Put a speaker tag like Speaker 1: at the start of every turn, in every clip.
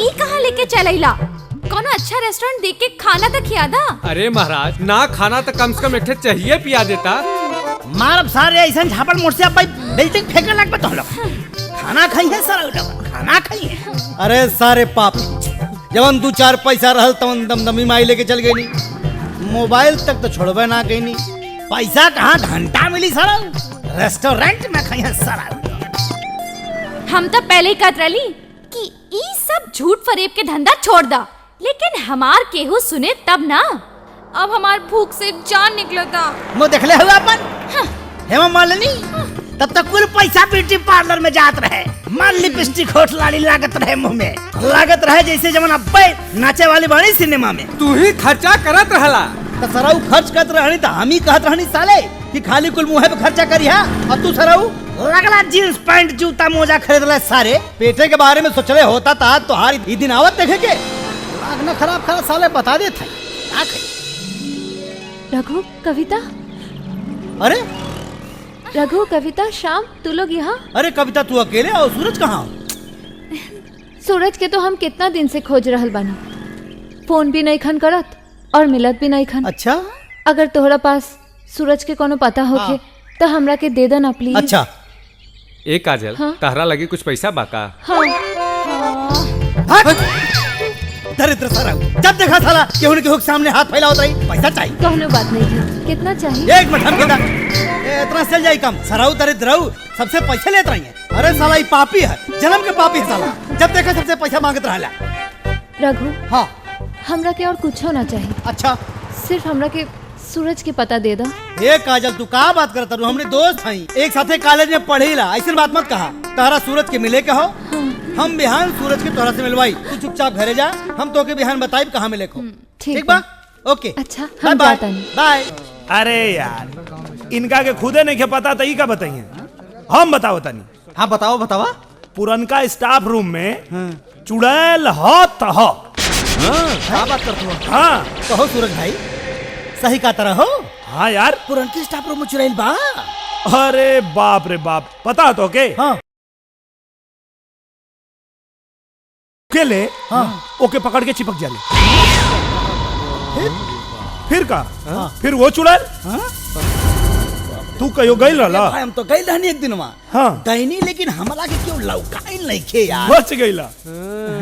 Speaker 1: ई कहाँ लेके चलैला? कोनो अच्छा रेस्टोरेंट देख के खाना तो खिया दा।
Speaker 2: अरे महाराज ना खाना तो कम से कम एक चाहिए पिया देता।
Speaker 3: मारब सारे ऐसा झापड़ मोड़ से भाई बिल्डिंग फेंकने लग तो लोग खाना खाई है सारा खाना खाई है।
Speaker 4: अरे सारे पाप जवन 2-4 पैसा रहल तवन दमदमी माई लेके चल गई मोबाइल तक तो छोड़बे ना गई।
Speaker 3: पैसा कहाँ घंटा मिली सारा रेस्टोरेंट में खाई है सारा।
Speaker 1: हम तो पहले ही कहत रही कि ई सब झूठ फरेब के धंधा छोड़ दा, लेकिन हमार केहू सुने तब ना। अब हमार भूख से जान निकलता।
Speaker 3: वो देखले हुआ अपन हेमा मालिनी तब तक कुल पैसा ब्यूटी पार्लर में जात रहे। माल लिपस्टिक होठ लाली लागत रहे मुंह में, लागत रहे जैसे जमन अब्बे नाचे वाली बनी सिनेमा में।
Speaker 2: तू ही खर्चा करत रहला
Speaker 4: तो सराऊ खर्च करत रहनी तो हम ही कहत रहनी साले कि खाली कुल मुँह पे खर्चा करी है। अब तू सराऊ
Speaker 3: लगला जींस पैंट जूता मोजा खरीद ले सारे।
Speaker 4: पेटे के बारे में सोचले होता था तो हार ई दिन आवत देखे के लागना खराब खराब साले बता दे थे।
Speaker 1: रघु कविता,
Speaker 4: अरे
Speaker 1: रघु कविता श्याम तू लोग यहाँ?
Speaker 4: अरे कविता तू अकेले और सूरज कहाँ?
Speaker 1: सूरज के तो हम कितना दिन से खोज रहल बानी, फोन भी नहीं खन करत और मिलत भी नहीं खन।
Speaker 4: अच्छा
Speaker 1: अगर तोहरा पास सूरज के कोनो पता होके तो हमरा के दे देना प्लीज।
Speaker 4: अच्छा
Speaker 2: एक काजल
Speaker 1: हाँ?
Speaker 2: तहरा लगी कुछ पैसा बाका?
Speaker 1: हाँ।
Speaker 4: दरिद्र सराऊ जब देखा साला केहू के सामने हाथ फैलावत रही पैसा चाहिए।
Speaker 1: कहने बात नहीं है, कितना चाहिए?
Speaker 4: एक मिनट हम इतना चल जाए कम सराऊ दरिद्र रहू सबसे पैसे लेत रही है। अरे साला ये पापी है, जन्म के पापी है साला। जब देखा सबसे पैसा मांगत रहला।
Speaker 1: रघु
Speaker 4: हाँ
Speaker 1: हमरा के और कुछ होना चाहिए,
Speaker 4: अच्छा
Speaker 1: सिर्फ हमरा के सूरज के पता दे दा।
Speaker 4: ये काजल तू का बात करता रू? हमने दोस्त हई एक साथे कॉलेज में पढ़ेला, ऐसी बात मत कहा। तारा सूरज के मिले के हो हम बिहान सूरज के तोहरा से मिलवाई। तू चुपचाप घरे जा, हम तो के बिहान बताई कहाँ मिले को। ठीक बा ओके
Speaker 1: अच्छा हम जाता नहीं।
Speaker 4: बाय।
Speaker 5: अरे यार इनका के खुदे नहीं के पता तो ई का बताइए हम बताओ तनी।
Speaker 4: हाँ बताओ बतावा।
Speaker 5: पुरनका स्टाफ रूम में चुड़ैल हो तो हो।
Speaker 4: क्या बात करते हो?
Speaker 5: हाँ
Speaker 4: कहो सूरज भाई सही का तरह हो?
Speaker 5: हाँ यार
Speaker 4: पुरनकी स्टाफ रूम में चुड़ैल बा?
Speaker 5: अरे बाप रे बाप पता तो के
Speaker 4: हाँ
Speaker 5: केले
Speaker 4: हाँ
Speaker 5: ओके पकड़ के चिपक जाले। फिर का फिर वो चुड़ैल तू कहो गई रहला?
Speaker 4: हम तो गई रहनी एक दिन वहाँ।
Speaker 5: हाँ
Speaker 4: गईनी लेकिन हमरा के क्यों लौकाई नहीं खे यार।
Speaker 5: बच गईला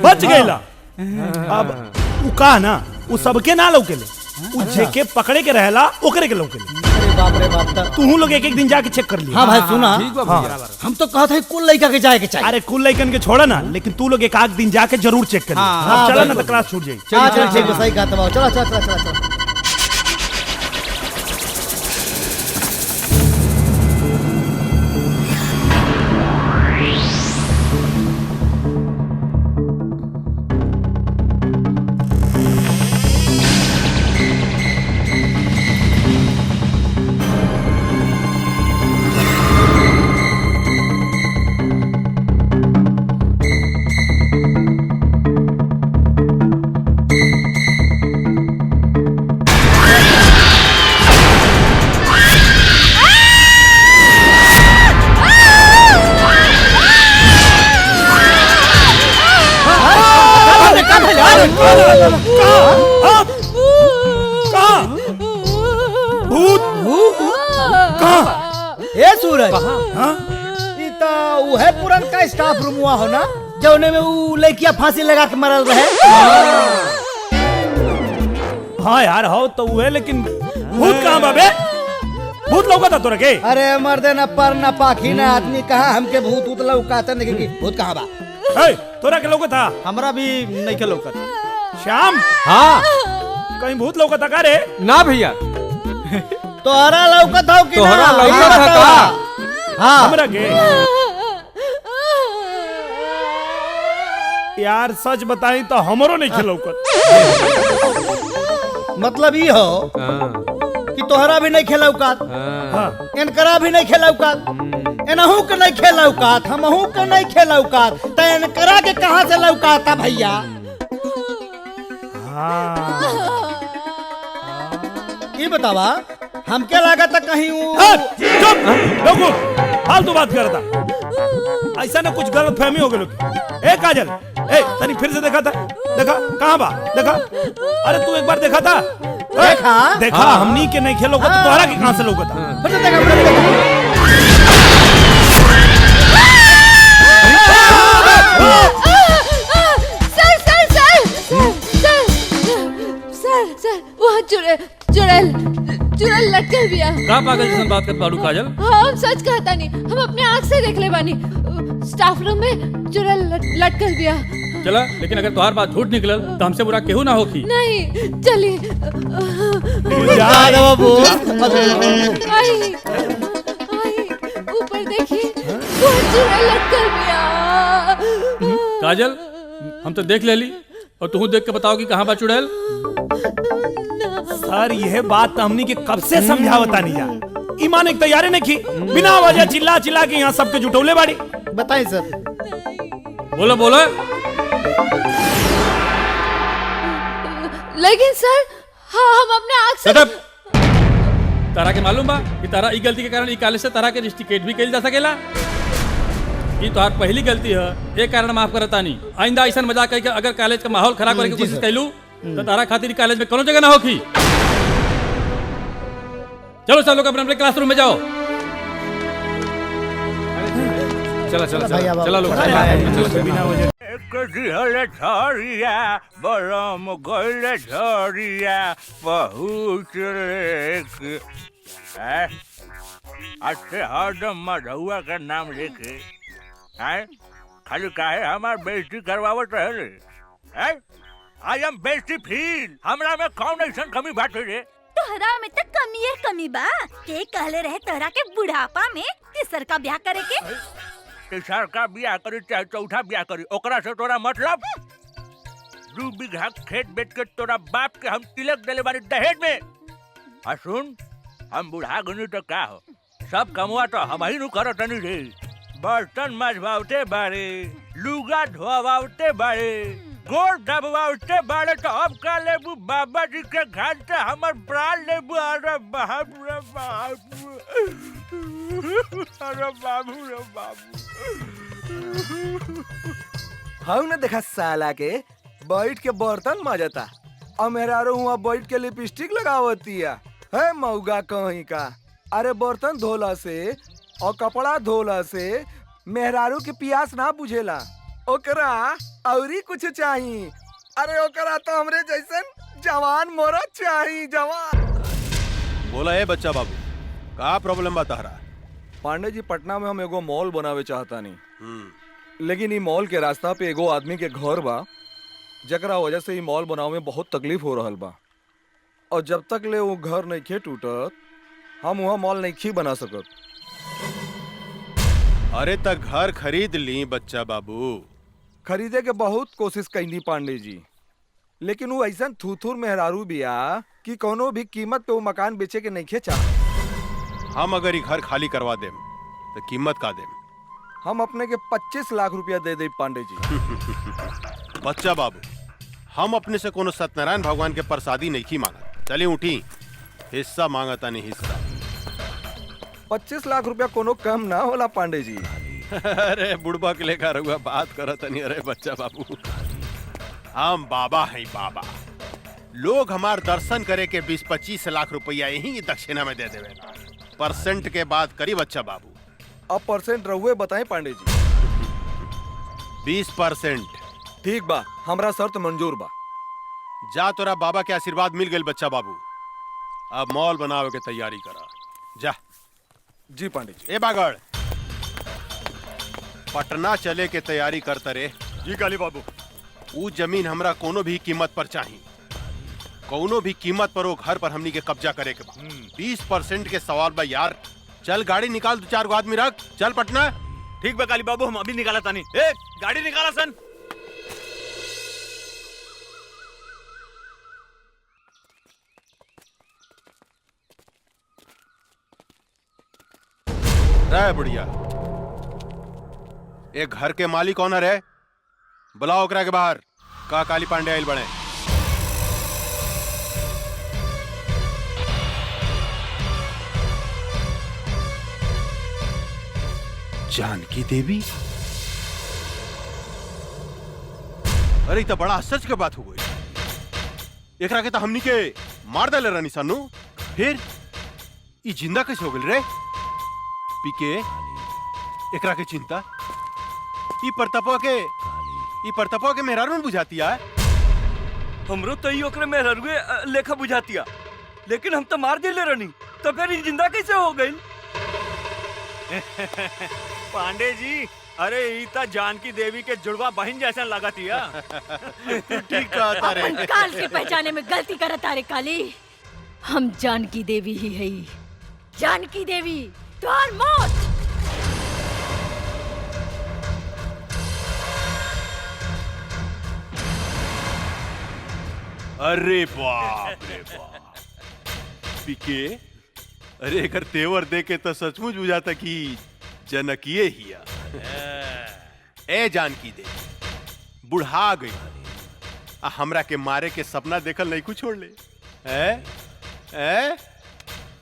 Speaker 5: बच गईला। अब उ का ना उ सबके ना लौकेले, उ जेके पकड़े के रहला ओकरे के लौकेले।
Speaker 4: अरे बाप रे बाप।
Speaker 5: तू लोग एक एक दिन जाके चेक कर लिया।
Speaker 4: हाँ भाई सुना
Speaker 5: हाँ।
Speaker 4: हम तो कहते हैं कुल लड़का के जाए के चाहिए।
Speaker 5: अरे कुल लइकन के छोड़ा ना, लेकिन तू लोग एक आध दिन जाके जरूर चेक कर।
Speaker 4: हाँ,
Speaker 5: चला ना
Speaker 4: बिल्कुल।
Speaker 5: तो क्लास छूट जाए।
Speaker 4: चल ठीक है सही कहा। चलो चलो चलो चलो चलो। ए सूरज है पुरन का स्टाफ रूम हुआ हो ना जौने में वो लड़कियां फांसी लगा के मरल रहे।
Speaker 5: हाँ यार हो तो वो है, लेकिन भूत कहाँ बाबे? भूत लौका था तोरा के?
Speaker 4: अरे मर्दे न पर न पाखी न आदमी कहा हमके भूत उत लौकाते नहीं कि भूत कहाँ बा?
Speaker 5: तोरा के लौका था?
Speaker 4: हमरा भी नहीं के लौकत।
Speaker 5: श्याम
Speaker 2: हाँ
Speaker 5: कहीं भूत लौका था का रे?
Speaker 2: ना भैया
Speaker 4: तोहरा लौकत हो कि
Speaker 2: तोहरा
Speaker 4: ना?
Speaker 2: लौकत
Speaker 4: ये
Speaker 2: है
Speaker 4: बतावा।
Speaker 2: का?
Speaker 4: हाँ
Speaker 5: हमरा के यार सच बताई तो हमरो नहीं के लौकत।
Speaker 4: मतलब ये हो कि तोहरा भी नहीं खेला औकात,
Speaker 5: हाँ
Speaker 4: इनकरा भी नहीं खेला औकात, इनहू के नहीं खेला औकात, हमहू के नहीं खेला औकात, तो इनकरा के कहाँ से लौकाता भैया?
Speaker 5: हाँ
Speaker 4: ये बतावा हमके लागत कहीं
Speaker 5: चुप लोगो फालतू बात करता। ऐसा ना कुछ गलत फहमी हो गई। ए काजल ए तनी फिर से देखा था, देखा कहाँ बा, देखा, अरे तू एक बार देखा था,
Speaker 3: देखा
Speaker 5: देखा हमनी के नहीं खेलो तो तोहरा के कहाँ से लोग था?
Speaker 3: फिर से देखा, फिर से देखा।
Speaker 1: सर वहाँ चुड़ैल लटकल बिया।
Speaker 6: का पागल जैसन बात कर पारू काजल?
Speaker 1: हम सच कहता नहीं, हम अपने आँख से देख ले बानी। स्टाफ रूम में चुड़ैल लटकल बिया।
Speaker 6: चला, लेकिन अगर तुम्हार बात झूठ निकलल तो हमसे बुरा केहू ना होखी।
Speaker 1: नहीं चली आई ऊपर देखिए, वो चुड़ैल लटकल बिया।
Speaker 6: काजल हम तो देख लेली, और तू देख के बताओ कि कहाँ बा चुड़ैल?
Speaker 5: सर यह बात तो हमनी के कब से समझावता नहीं जा, ईमान एक तैयारी नहीं की, बिना वजह चिल्ला चिल्ला के यहाँ सबके जुटौले बाड़ी।
Speaker 4: बताइए सर।
Speaker 6: बोलो बोलो।
Speaker 1: लेकिन सर हाँ हम अपने आँख से
Speaker 6: तारा के मालूम बा कि तारा ई गलती के कारण ई कॉलेज से तारा के रिस्टिकेट भी कइल जा सकेला। ये तोहार पहली गलती है, एक कारण माफ करता नहीं। आइंदा ऐसा मजाक करके अगर कॉलेज का माहौल खराब करने की कोशिश कैलू तो तारा खातिर कॉलेज में कोनो जगह ना होगी। चलो सब लोग अपने अपने क्लासरूम में जाओ।
Speaker 2: चला चला
Speaker 4: भाई,
Speaker 2: चला
Speaker 4: अब
Speaker 2: चला लोग
Speaker 5: बिना वजह
Speaker 7: दिहल झरिया बरम गइल झरिया बहुत अच्छे हरदम मधुआ का नाम लेके हैं खाली काहे हमार बेइज्जती करवावत रहे हैं। आई एम बेइज्जती फील, हमरा में कौन ऐसन कमी बाटे रे?
Speaker 8: तोहरा में तो कमी बा। के कहले रहे तोहरा के बुढ़ापा में तीसर का ब्याह करे के?
Speaker 7: तीसर का ब्याह करी चाहे चौथा ब्याह करी, ओकरा से तोरा मतलब? 2 बीघा खेत बेच के तोरा बाप के हम तिलक देले बानी दहेज में। आ सुन, हम बुढ़ा गनी तो का हो, सब कमवा तो हम ही नु करत नहीं रे। बर्तन मजवावते बारे, लुगा धोवावते बारे, गोड़ दबवावते बारे, तो अब का लेबू बाबा जी के घर से हमर प्राण लेबू। अरे बाप रे बाप, अरे बाबू रे बाबू।
Speaker 9: हम ने देखा साला के बैठ के बर्तन मजता और मेहरारू हुआ बैठ के लिपस्टिक लगावतिया है मऊगा कहीं का। अरे बर्तन धोला से और कपड़ा धोला से मेहरारू के प्यास ना बुझेला, ओकरा औरी कुछ चाहिए। अरे ओकरा तो हमरे जैसन जवान मरद चाहिए, जवान।
Speaker 10: बोला है बच्चा बाबू, का प्रॉब्लम बा तहरा?
Speaker 9: पांडे जी, पटना में हम एगो मॉल बनावे चाहता नहीं, लेकिन ई मॉल के रास्ता पे एगो आदमी के घर बा, जकरा वजह से ई मॉल बनावे में बहुत तकलीफ हो रहल बा। और जब तक ले वो घर नहीं खे टूटत, हम वहाँ मॉल नहीं खी बना सकत।
Speaker 10: अरे तक घर खरीद ली बच्चा बाबू।
Speaker 9: खरीदे के बहुत कोशिश कैनी पांडे जी, लेकिन वो ऐसा थूथूर मेहरारू बिया कि कोनो भी कीमत पे वो मकान बेचे के नहीं खे चाह।
Speaker 10: हम अगर ये घर खाली करवा देम तो कीमत का देम?
Speaker 9: हम अपने के 25 लाख रुपया दे दे पांडे जी।
Speaker 10: बच्चा बाबू, हम अपने से कोनो सत्यनारायण भगवान के प्रसादी नहीं मांगत। चलिए उठी, हिस्सा मांगता नहीं हिस्सा।
Speaker 9: 25 लाख रुपया कोनो कम ना होला पांडे जी।
Speaker 10: अरे बुढ़बा के लेकर हुआ बात करत नहीं। अरे बच्चा बाबू, हम बाबा हैं बाबा। लोग हमार दर्शन करे के 20-25 लाख रुपया यही दक्षिणा में दे देवेगा। परसेंट के बाद करी बच्चा बाबू।
Speaker 9: अब परसेंट रहुए बताएं पांडे जी।
Speaker 10: 20%।
Speaker 9: ठीक बा, हमरा शर्त मंजूर बा।
Speaker 10: जा, तोरा बाबा के आशीर्वाद मिल गए बच्चा बाबू। अब मॉल बनावे के तैयारी करा, जा।
Speaker 9: जी पांडे जी।
Speaker 10: ए बागड़, पटना चले के तैयारी करता रे।
Speaker 7: जी काली बाबू।
Speaker 10: वो जमीन हमरा कोनो भी कीमत पर चाहिए, कोनो भी कीमत पर वो घर पर हमनी के कब्जा करे के बा। 20% के सवाल बा यार। चल गाड़ी निकाल, 2-4 गो आदमी रख, चल पटना।
Speaker 7: ठीक बा काली बाबू, हम अभी निकाला तानी। ए गाड़ी निकाला सन।
Speaker 10: रे बुढ़िया, एक घर के मालिक कौन है? बुलाओ ओकरा के बाहर। का काली पांडे आइल बने? जानकी देवी? अरे तो बड़ा आश्चर्य के बात हो गई। एकरा के तो हमनी के मार डाले रानी सानू, फिर ये जिंदा कैसे हो गई रे? पीके एकरा के चिंता ई परतपा के मेहरारू न बुझाती है।
Speaker 7: हमरो तो ई ओकरे मेहरुए लेखा बुझातिया, लेकिन हम तो मार दिले रहनी, तो फिर ई जिंदा कैसे हो गई?
Speaker 2: पांडे जी, अरे ईता जानकी देवी के जुड़वा बहन जैसा लगतिया।
Speaker 10: ठीक कहता रे।
Speaker 8: अपन काल के पहचाने में गलती करत तारे काली। हम जानकी देवी ही है। जानकी देवी तोहर मौत।
Speaker 10: अरे बाप रे बाप पीके, अरे अगर तेवर देखे तो सचमुच बुझाता कि जनकिए हिया। ए जानकी दे बुढ़ा गई, हमरा के मारे के सपना देखल नहीं कुछ छोड़ ले।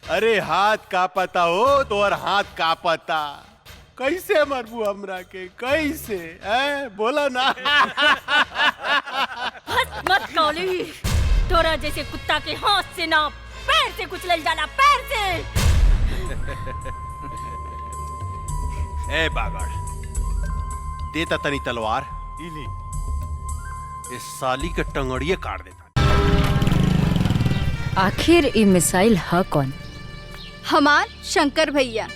Speaker 10: अरे हाथ का पता हो तो और हाथ का पता, कैसे मरबू हमरा के, कैसे बोला ना।
Speaker 8: हंस मत काली, तोरा जैसे कुत्ता के हाथ से ना पैर से कुचल जाला, पैर से।
Speaker 10: ए बागड़, देता तनी तलवार, इस साली के टंगड़िए काट देता।
Speaker 11: आखिर ये मिसाइल है कौन?
Speaker 1: हमार शंकर भैया।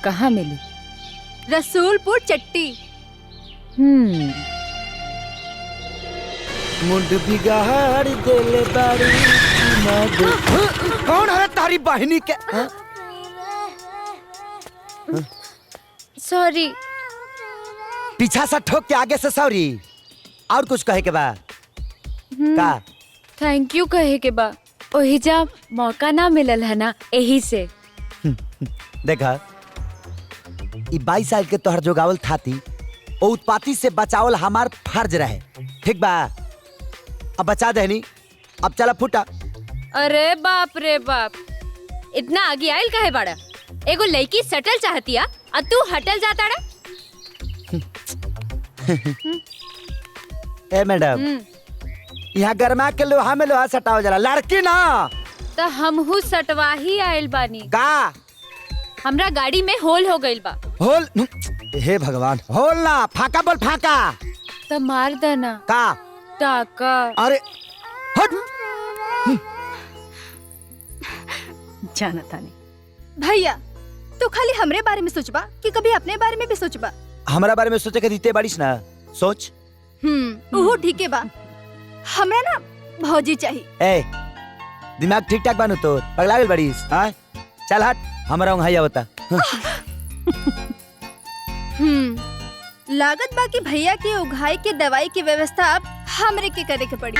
Speaker 11: कहाँ मिली?
Speaker 1: रसूलपुर चट्टी।
Speaker 3: मुंड बिगाड़ देले बारी कौन है तारी बहनी के?
Speaker 11: सॉरी।
Speaker 3: पीछा से ठोक के आगे से सॉरी। और कुछ कहे के बा का?
Speaker 11: थैंक यू कहे के बा, ओही जा मौका ना मिलल है ना, यही से।
Speaker 3: देखा, 22 साल के तोहर जोगावल थाती ओ उत्पाती से बचावल हमार फर्ज रहे, ठीक बा? अब बचा देनी, अब चला फुटा।
Speaker 11: अरे बाप रे बाप, इतना आगे आयल काहे बाड़ा? एगो लड़की सटल चाहतिया और तू हटल जाता रा?
Speaker 3: ए मैडम, यहाँ गरमा के लोहा में लोहा सटाव जाला, लड़की ना।
Speaker 11: तो हमहू सटवा ही आयल बानी
Speaker 3: का?
Speaker 11: हमरा गाड़ी में होल हो गइल बा।
Speaker 3: होल? हे भगवान, होल ना, फाका बोल, फाका।
Speaker 11: तो मार देना
Speaker 3: का?
Speaker 11: टाका।
Speaker 3: अरे हट।
Speaker 1: जाना तानी भैया, तू खाली हमरे बारे में सोचबा कि कभी अपने बारे में भी सोचबा?
Speaker 3: हमारा बारे में सोचे के दीते बारिश ना, सोच।
Speaker 1: ओहो ठीक है बा, हमरा ना भौजी चाहिए।
Speaker 3: ए, दिमाग ठीक ठाक बानू तो पगला गेल बारिश? हाँ चल हट, हमारा वहाँ बता।
Speaker 1: लागत बा कि भैया के उघाई के दवाई की व्यवस्था अब हमरे के करे के पड़ी।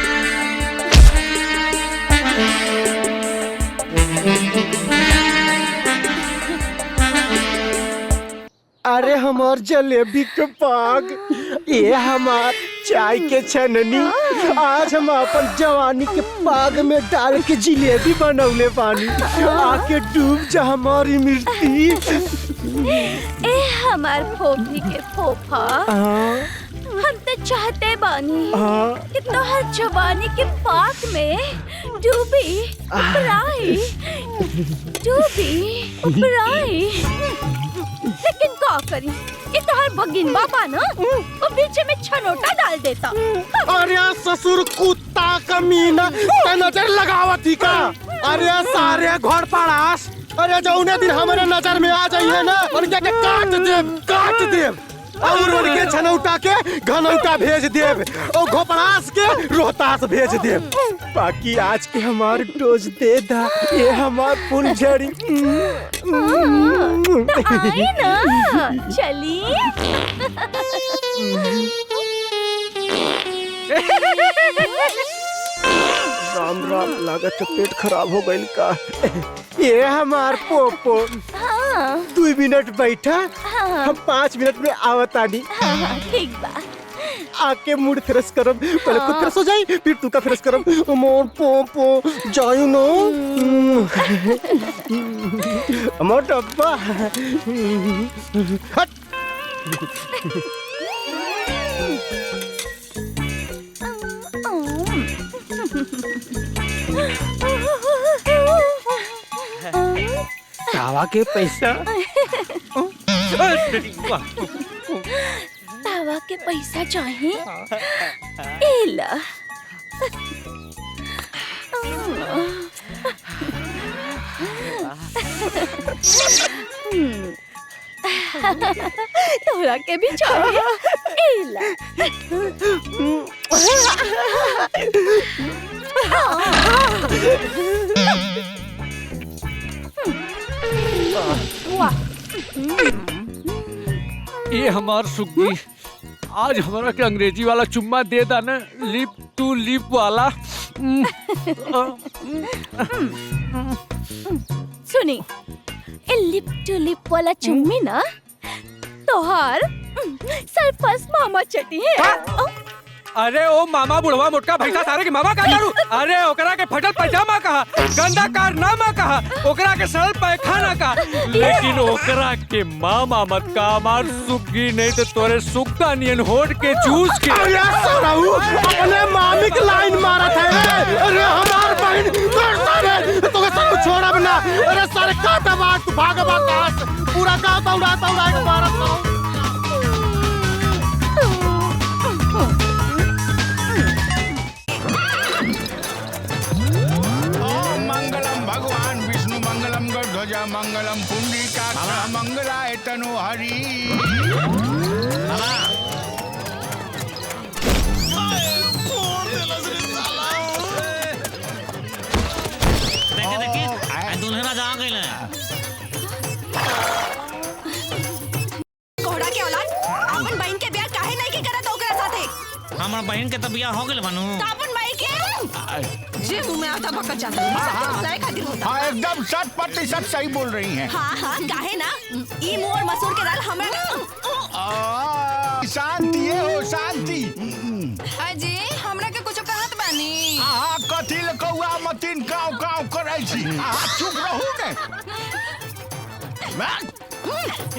Speaker 12: अरे हमार जलेबी के पाग, ये हमार चाय के छननी, आज हम अपन जवानी के पाग में डाल के जिलेबी बनौले बानी, आके डूब जा हमारी मिर्ची।
Speaker 8: ए हमार फोफी के फोफा, हम तो चाहते बानी कि तोहर जवानी के पाक में डूबी उपराई, लेकिन का करी, ये तोहर भगिन बाबा ना वो बीच में छनोटा डाल देता।
Speaker 12: अरे ससुर कुत्ता कमीना, नजर लगावत ही का? अरे सारे घर पड़ास, अरे जौने दिन हमारे नजर में आ जाइए ना, उनके के काट देव और उनके छनौटा के घनौटा भेज देव और घोपड़ास के रोहतास भेज देव। बाकी आज के हमार डोज दे दा, ये हमार फुलझड़ी।
Speaker 8: तो आई ना, चली।
Speaker 12: राम राम, लागत है पेट खराब हो गई का। ये हमार पोपो, 2 मिनट बैठा, हम 5 मिनट में आवतानी।
Speaker 8: ठीक बा।
Speaker 12: आके मूड फ्रेश करब, पहले खुद फ्रेश हो जाई, फिर तू का फ्रेश करब। मोर पोपो जायू नो, मोर डब्बा। हट।
Speaker 7: तावा के पैसा
Speaker 8: तावा के पैसा चाहिए एला तोरा के भी चाहिए एला
Speaker 7: ये हमार सुग्गी आज हमारा के अंग्रेजी वाला चुम्मा दे दा ना लिप टू लिप वाला।
Speaker 8: सुनी ए लिप टू लिप वाला चुम्मी ना तोहार सरपस मामा चटी है।
Speaker 7: अरे ओ मामा बुढ़वा मोटका भैसा सारे के मामा का करू। अरे ओकरा के फटल पैजामा कहा, गंदा कारनामा कहा, ओकरा के सरल पैखाना कहा, लेकिन ओकरा के मामा मत का। हमार सुग्गी नहीं तो तोरे सुग्गा नियन होड़ के जूस के।
Speaker 12: अरे सराऊ अपने मामी की लाइन मारा था। अरे हमार बहन सारे तो के सब छोड़ा बना। अरे सारे काटा बात तू भाग भाग पूरा का उड़ा के मारा।
Speaker 13: ध्वजा मंगलम पुंडरीकाक्ष मंगलाय तनु हरि।
Speaker 14: कोहड़ा के औलाद अपन बहन के ब्याह काहे नहीं के करत ओकरा साथे?
Speaker 15: हमर बहन के त बियाह हो गेल बानू।
Speaker 14: अपन भाई के जे मुंह में आता बकत जाता है सब बुलाए खातिर होता।
Speaker 13: हाँ एकदम 100% सही बोल रही हैं।
Speaker 14: हाँ हाँ काहे ना ई मुंह और मसूर के दाल हमरा
Speaker 13: शांति हो शांति।
Speaker 14: अजी हमरा के कुछ कहत बानी।
Speaker 13: हाँ कथी ले कौआ मतीन काव काव करे छी। चुप रहू ने।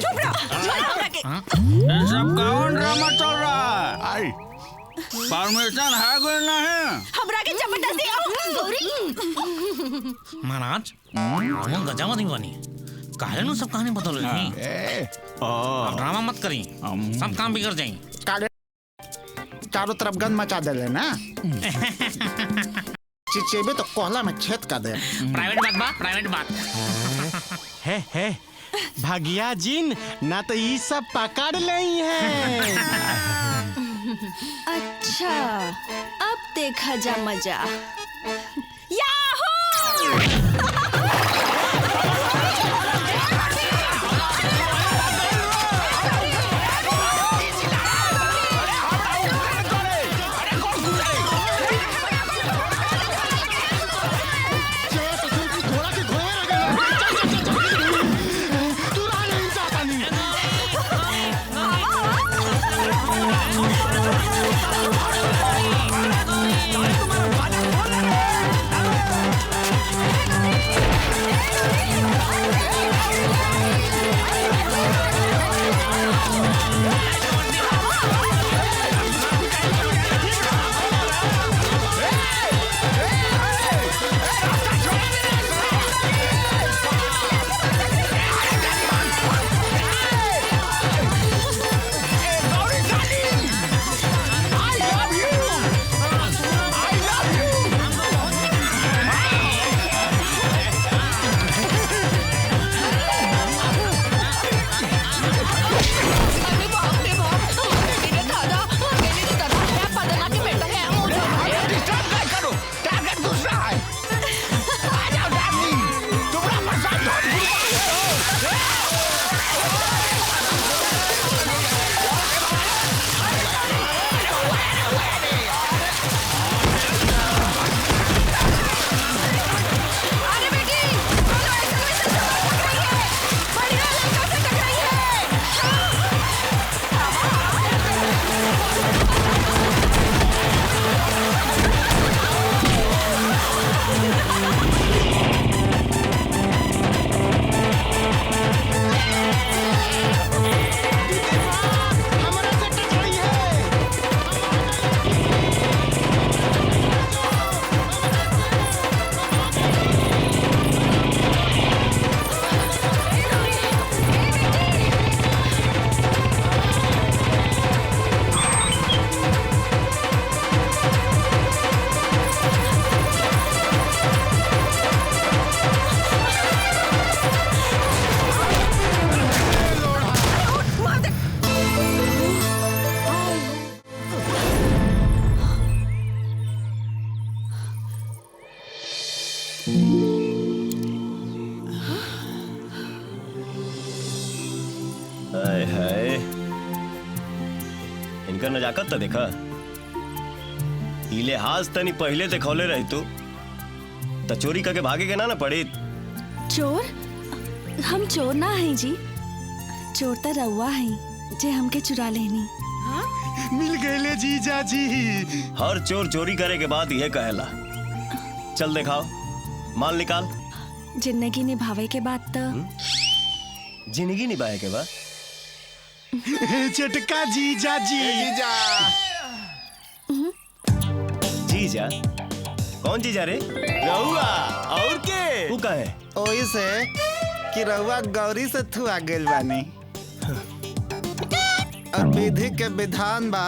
Speaker 14: चुप रहो हमरा के।
Speaker 13: सब कौन ड्रामा चल रहा है? परमिशन है कोई नहीं?
Speaker 14: हमरा के जबरदस्ती गौरी।
Speaker 15: महाराज हम गजावती बनी काहे नु सब कहानी बदल रही। ड्रामा मत करी सब काम बिगड़ जाई।
Speaker 13: चारों तरफ गंद मचा दे ना। चिचेबे तो कोहला में छेद कर दे।
Speaker 15: प्राइवेट बात बा प्राइवेट बात।
Speaker 12: है भागिया जिन ना तो ये सब पकड़ लई है।
Speaker 14: अच्छा अब देखा जा मजा।
Speaker 13: I love you.
Speaker 16: नजाकत तो देखा। ई लिहाज तनी पहले देखौले रही तो चोरी करके भागे के ना पड़ी।
Speaker 14: चोर? हम चोर ना है जी, चोर तो रउआ है जे हमके चुरा लेनी।
Speaker 12: मिल गए जीजा जी।
Speaker 16: हर चोर चोरी करे के बाद यह कहेला। चल दिखाओ, माल निकाल।
Speaker 14: जिंदगी निभावे के बाद तो
Speaker 16: जिंदगी निभाए के बाद
Speaker 12: चटका जीजा जी।
Speaker 16: जीजा? कौन जीजा रे?
Speaker 17: रहुआ और के?
Speaker 16: तू कहे?
Speaker 17: ओही से कि रहुआ गौरी से थुआ गेल बानी और विधि के विधान बा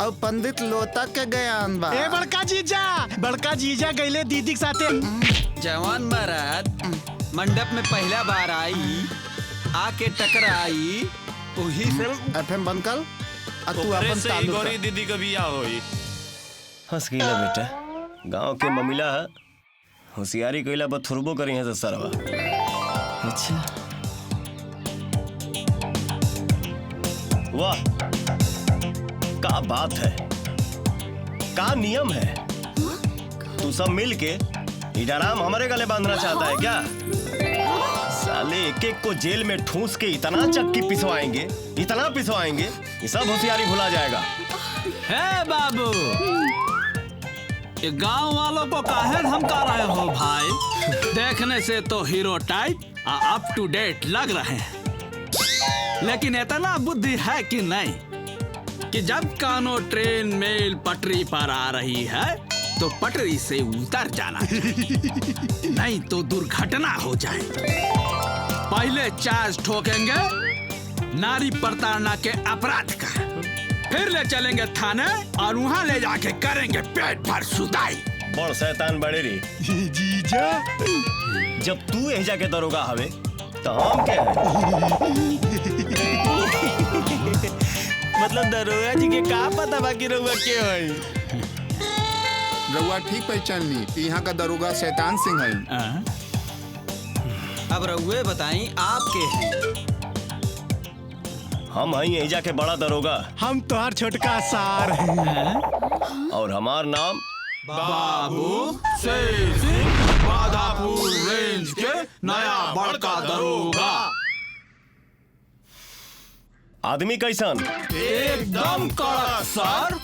Speaker 17: और पंडित लोता के ज्ञान बा।
Speaker 12: ए बड़का जीजा गईले दीदी के साथे।
Speaker 18: जवान महाराज मंडप में पहला बार आई, आके टकराई, वही से
Speaker 17: एफएम बंद कर और तू अपन चालू
Speaker 10: गौरी
Speaker 17: कर।
Speaker 10: दीदी का बियाह होई।
Speaker 16: हंस गईला बेटा, गांव के ममिला है, होशियारी कइला पर थुरबो करी है तो सरवा। अच्छा वाह, का बात है, का नियम है। तू सब मिल के इडाराम हमारे गले बांधना चाहता है क्या? साले एक एक को जेल में ठूस के इतना चक्की पिसवाएंगे, इतना पिसवाएंगे, ये सब होशियारी भुला जाएगा।
Speaker 13: है बाबू, ये गांव वालों को काहे धमका रहे हो भाई? देखने से तो hero type up to date लग रहे हैं, लेकिन इतना बुद्धि है कि नहीं कि जब कानो ट्रेन मेल पटरी पर आ रही है तो पटरी से उतर जाना चाहिए, नहीं तो दुर्घटना हो जाए। पहले चार्ज ठोकेंगे नारी प्रताड़ना के अपराध का, फिर ले चलेंगे थाने और वहाँ ले जाके करेंगे पेट भर सुदाई।
Speaker 16: बड़ शैतान बड़े रे
Speaker 12: जीजा।
Speaker 16: जब तू यही जाके दरोगा हवे तो हम क्या है?
Speaker 17: मतलब दरोगा जी के का पता बाकी रहुआ के होई?
Speaker 19: रहुआ ठीक पहचान ली, यहाँ का दरोगा शैतान सिंह है।
Speaker 18: अब रहुए बताई आप के हैं?
Speaker 16: हम हैं यही जाके बड़ा दरोगा।
Speaker 12: हम तोहार छोटका सार हैं।
Speaker 16: और हमार नाम
Speaker 13: बाबू शेर सिंह, बाधापुर रेंज के नया बड़का दरोगा।
Speaker 16: आदमी कैसन?
Speaker 13: एकदम कड़क सर,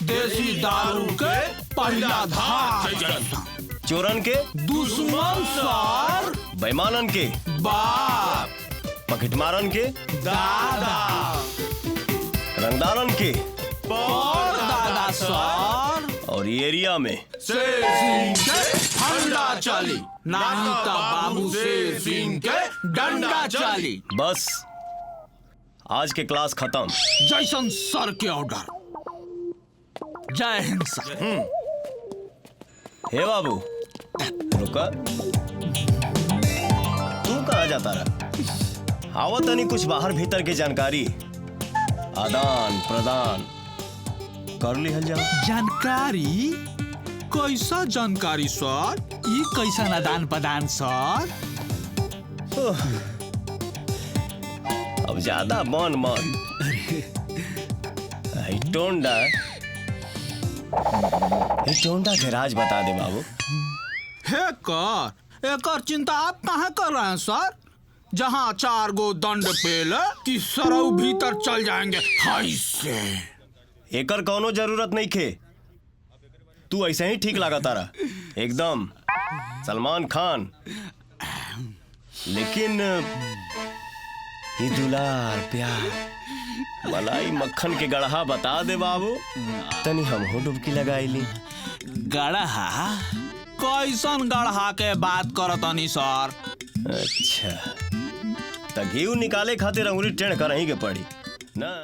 Speaker 13: देसी दारू के पहला धार जैसा।
Speaker 16: चोरन के
Speaker 13: दुश्मन सर,
Speaker 16: बेईमानन के
Speaker 13: बाप,
Speaker 16: पकिटमारन के
Speaker 13: दादा,
Speaker 16: रंगदारन के
Speaker 13: और दादा सर,
Speaker 16: और ये एरिया में
Speaker 13: शेर सिंह के ठंडा चली, नहीं तो बाबू शेर सिंह के डंडा चली।
Speaker 16: बस आज के क्लास खत्म।
Speaker 13: जैसन सर के ऑर्डर। जय हिंद सर।
Speaker 16: हे बाबू रुका, तू कहाँ जाता रहा? आवा तनी कुछ बाहर भीतर की जानकारी आदान प्रदान कर लिहल जाओ।
Speaker 13: जानकारी? कैसा जानकारी सर? ये कैसा आदान प्रदान सर?
Speaker 16: अब ज्यादा मन मन टोंडा के राज बता दे बाबू।
Speaker 13: एकर चिंता आप कहाँ कर रहे हैं सर? जहाँ 4 गो दंड पेल कि सरऊ भीतर चल जाएंगे। हाय से
Speaker 16: एकर कौनो जरूरत नहीं खे, तू ऐसे ही ठीक लगा तारा, एकदम सलमान खान। लेकिन ये दुलार प्यार मलाई मक्खन के गढ़ा बता दे बाबू, तनी हम हो डुबकी लगाई ली।
Speaker 13: गढ़ा? कैसन गढ़ा के बात करतनी सर?
Speaker 16: अच्छा, त घी निकाले खातिर अंगुरी टेढ़ करही के पड़ी ना।